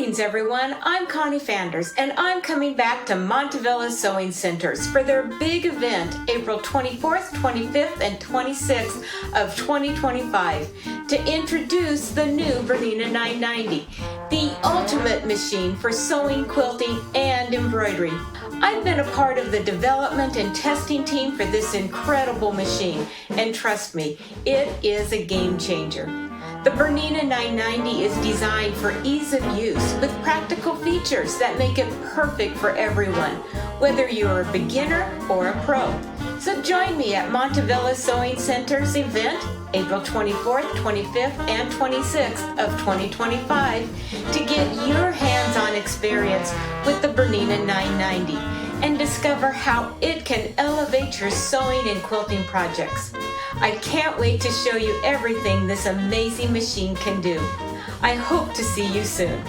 Greetings everyone, I'm Connie Fanders and I'm coming back to Montavilla Sewing Centers for their big event April 24th, 25th, and 26th of 2025 to introduce the new Bernina 990, the ultimate machine for sewing, quilting, and embroidery. I've been a part of the development and testing team for this incredible machine, and trust me, it is a game changer. The Bernina 990 is designed for ease of use with practical features that make it perfect for everyone, whether you're a beginner or a pro. So join me at Montavilla Sewing Center's event, April 24th, 25th, and 26th of 2025 to get your hands-on experience with the Bernina 990 and discover how it can elevate your sewing and quilting projects. I can't wait to show you everything this amazing machine can do. I hope to see you soon.